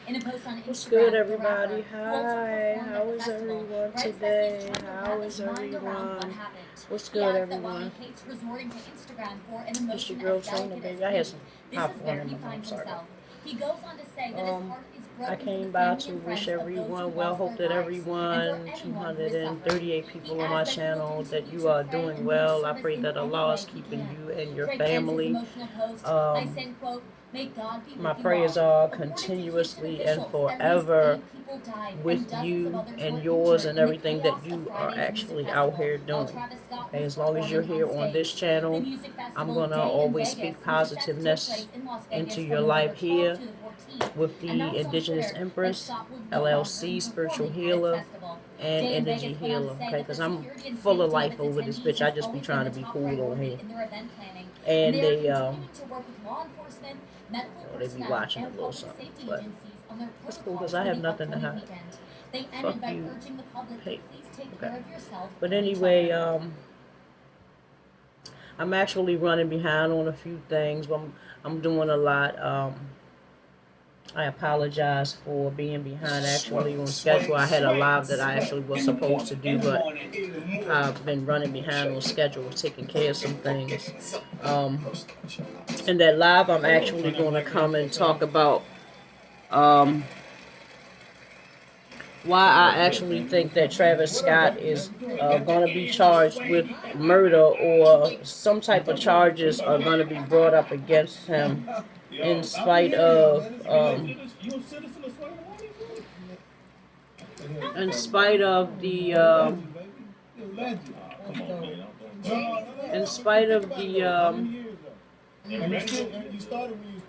What's good, everybody? Hi, how is everyone today? How is everyone? What's good, everyone? It's your girl Trina, baby. I had some popcorn in my mouth. Sorry about that. I came by to wish everyone well. Hope that everyone, 238 people on my channel, that you are doing well. I pray that Allah is keeping you and your family. My prayers are continuously and forever with you and yours and everything that you are actually out here doing. Okay, as long as you're here on this channel, I'm going to always speak positiveness into your life here with the Indigenous Empress, LLC, Spiritual Healer, and Energy Healer. Okay, because I'm full of life over this bitch. I just be trying to be cool on here. And they be watching a little something. But it's cool because I have nothing to hide. Fuck you, hey. Okay. But anyway, I'm actually running behind on a few things, but I'm doing a lot. I apologize for being behind actually on schedule. I had a live that I actually was supposed to do, but I've been running behind on schedule, taking care of some things. In that live, I'm actually going to come and talk about why I actually think that Travis Scott is going to be charged with murder, or some type of charges are going to be brought up against him in spite of in spite of the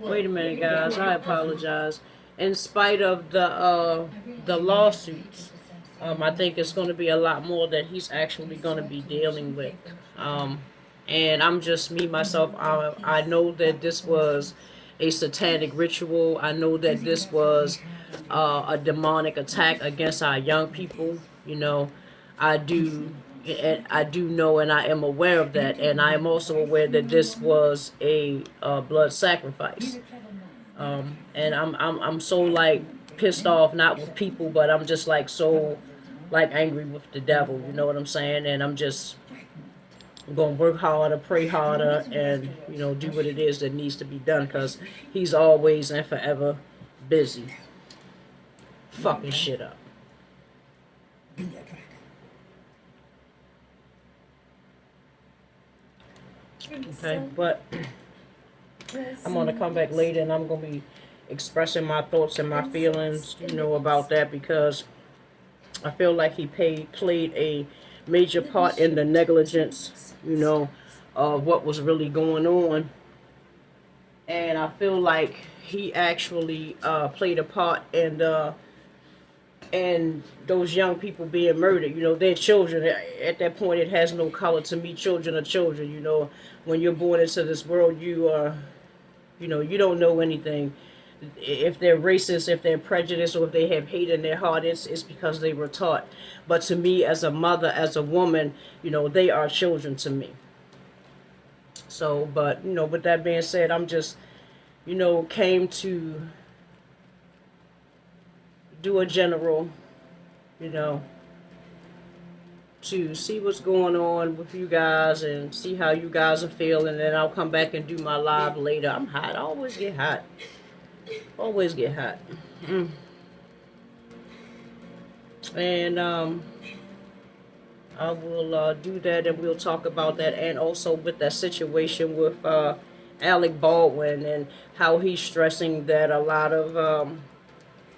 wait a minute, guys, I apologize. In spite of the lawsuits, I think it's going to be a lot more that he's actually going to be dealing with. And I'm just me myself. I know that this was a satanic ritual. I know that this was a demonic attack against our young people. You know, I do. And I do know, and I am aware of that, and I am also aware that this was a blood sacrifice. And I'm so like pissed off, not with people, but I'm just like so like angry with the devil. You know what I'm saying? And I'm just gonna work harder, pray harder, and do what it is that needs to be done, because he's always and forever busy fucking shit up. Okay, but I'm gonna come back later and I'm gonna be expressing my thoughts and my feelings, about that, because I feel like he played a major part in the negligence, of what was really going on. And I feel like he actually played a part in and those young people being murdered. They're children. At that point, it has no color to me. Children are children. When you're born into this world, you are, you don't know anything. If they're racist, if they're prejudiced, or if they have hate in their heart, it's because they were taught. But to me, as a mother, as a woman, they are children to me. So, but, with that being said, I'm just, came to do a general, to see what's going on with you guys and see how you guys are feeling. And then I'll come back and do my live later. I'm hot. I always get hot. Always get hot. And I will do that, and we'll talk about that, and also with that situation with Alec Baldwin, and how he's stressing that a lot of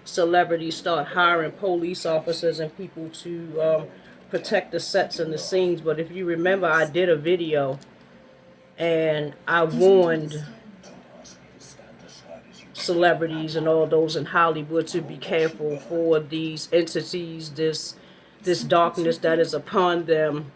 celebrities start hiring police officers and people to protect the sets and the scenes. But if you remember, I did a video and I warned celebrities and all those in Hollywood to be careful for these entities, this darkness that is upon them,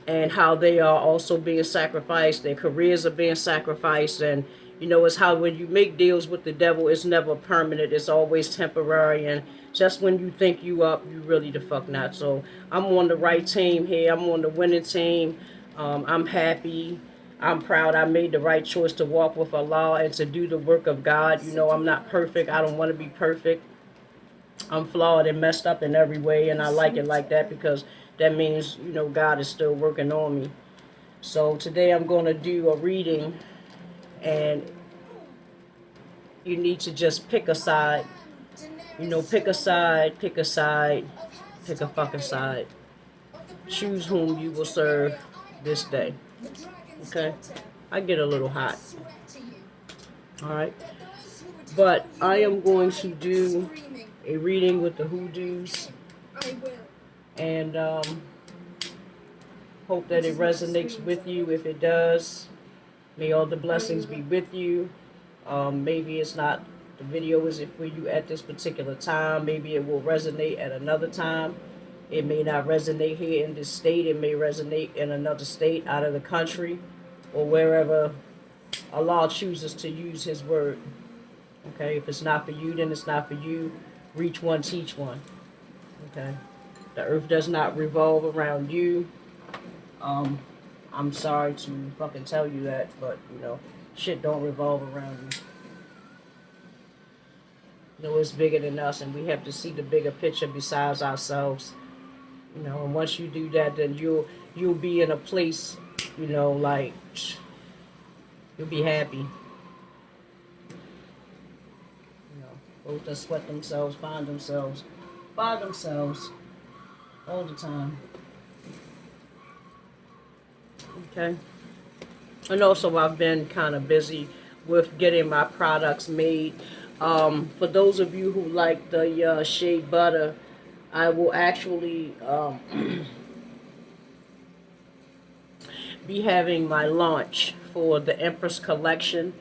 and how they are also being sacrificed. Their careers are being sacrificed. And it's how when you make deals with the devil, it's never permanent. It's always temporary. And just when you think you up, you really the fuck not. So I'm on the right team here. I'm on the winning team. I'm happy. I'm proud I made the right choice to walk with Allah and to do the work of God. You know, I'm not perfect. I don't want to be perfect. I'm flawed and messed up in every way, and I like it like that because that means, you know, God is still working on me. So today I'm going to do a reading, and you need to just pick a side. You know, pick a side, pick a side, pick a fucking side. Choose whom you will serve this day. Okay? I get a little hot. Alright? But I am going to do a reading with the hoodoos. And hope that it resonates with you. If it does, may all the blessings be with you. Maybe it's not, the video isn't for you at this particular time. Maybe it will resonate at another time. It may not resonate here in this state. It may resonate in another state, out of the country, or wherever Allah chooses to use His word. Okay, if it's not for you, then it's not for you. Reach one, teach one. Okay, the earth does not revolve around you. I'm sorry to fucking tell you that, but you know, shit don't revolve around you. You know, it's bigger than us, and we have to see the bigger picture besides ourselves. You know, and once you do that, then you'll be in a place, you know, like you'll be happy. You know, those that sweat themselves, find themselves by themselves all the time. Okay. And also, I've been kind of busy with getting my products made. For those of you who like the shea butter, I will actually be having my launch for the Empress collection,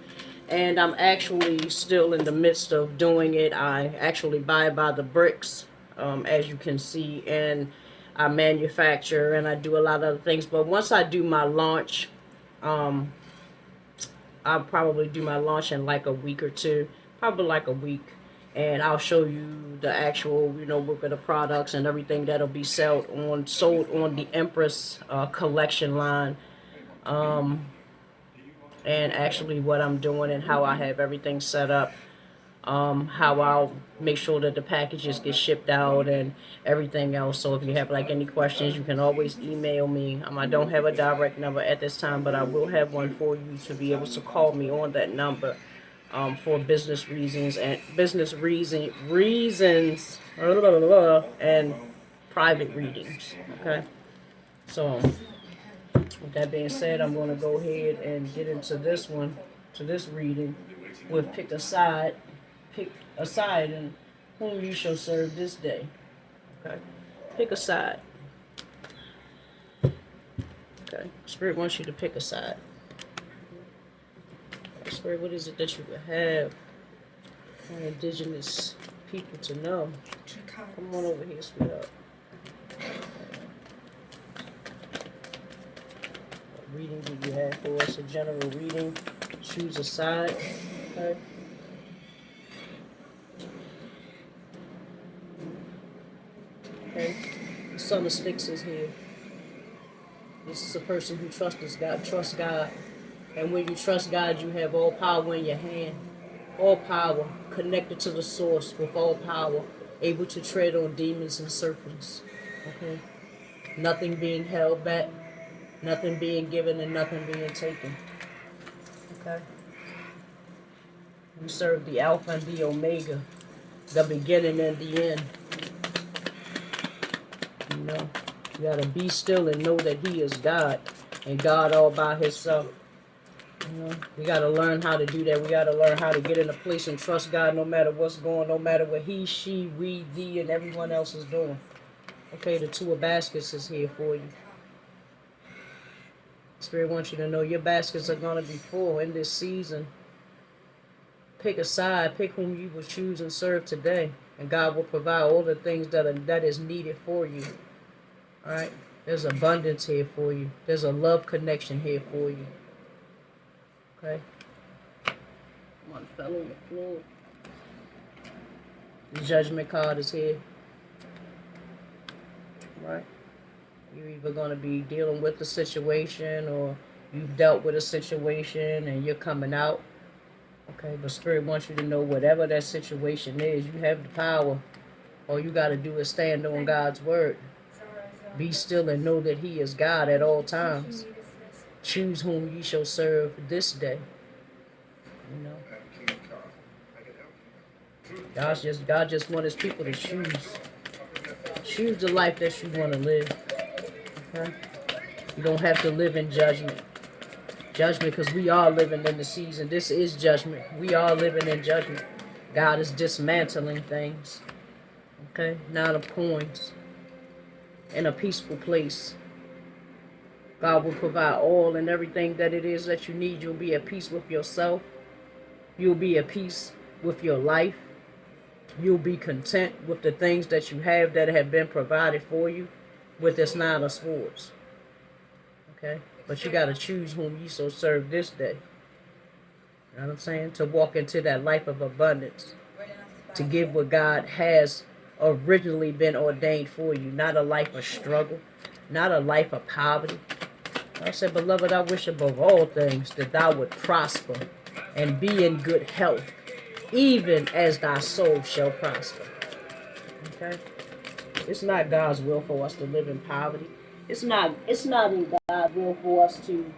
and I'm actually still in the midst of doing it. I actually buy by the bricks, as you can see, and I manufacture and I do a lot of other things. But once I do my launch, I'll probably do my launch in like a week or two, probably like a week, and I'll show you the actual, you know, work of the products and everything that'll be sold on the Empress collection line. And actually what I'm doing and how I have everything set up, how I'll make sure that the packages get shipped out and everything else. So if you have like any questions, you can always email me. I don't have a direct number at this time, but I will have one for you to be able to call me on that number, for business reasons and reasons and private readings. Okay, so with that being said, I'm going to go ahead and get into this one, to this reading, with pick a side, and whom you shall serve this day. Okay, pick a side. Okay, Spirit wants you to pick a side. Spirit, what is it that you would have for indigenous people to know? Come on over here, sweetheart. What reading do you have for us? A general reading. Choose a side. Okay. Okay. The Son of Sphinx is here. This is a person who trusts God. Trust God. And when you trust God, you have all power in your hand. All power, connected to the source with all power, able to tread on demons and serpents. Okay? Nothing being held back, nothing being given, and nothing being taken. Okay? We serve the Alpha and the Omega, the beginning and the end. You know, you gotta be still and know that He is God, and God all by Himself. You know, we gotta learn how to do that. We gotta learn how to get in a place and trust God no matter what's going on, no matter what He, she, we, thee, and everyone else is doing. Okay, the Two of Baskets is here for you. Spirit wants you to know your baskets are gonna be full in this season. Pick a side, pick whom you will choose and serve today, and God will provide all the things that is needed for you. All right, there's abundance here for you. There's a love connection here for you. Okay. Come on, fell on the floor. The Judgment card is here. Right. You're either going to be dealing with the situation, or You've dealt with a situation and you're coming out. Okay, but Spirit wants you to know whatever that situation is, you have the power. All you got to do is stand on God's word. Be still and know that He is God at all times. Choose whom ye shall serve this day. You know, God just wants His people to choose. Choose the life that you want to live. Okay? You don't have to live in judgment. Judgment, because we are living in the season. This is judgment. We are living in judgment. God is dismantling things. Okay? Nine of coins. In a peaceful place. God will provide all and everything that it is that you need. You'll be at peace with yourself. You'll be at peace with your life. You'll be content with the things that you have that have been provided for you with this Nine of Swords. Okay? But you got to choose whom you shall serve this day. You know what I'm saying? To walk into that life of abundance. To give what God has originally been ordained for you. Not a life of struggle. Not a life of poverty. I said, beloved, I wish above all things that thou would prosper and be in good health, even as thy soul shall prosper. Okay? It's not God's will for us to live in poverty. It's not in God's will for us to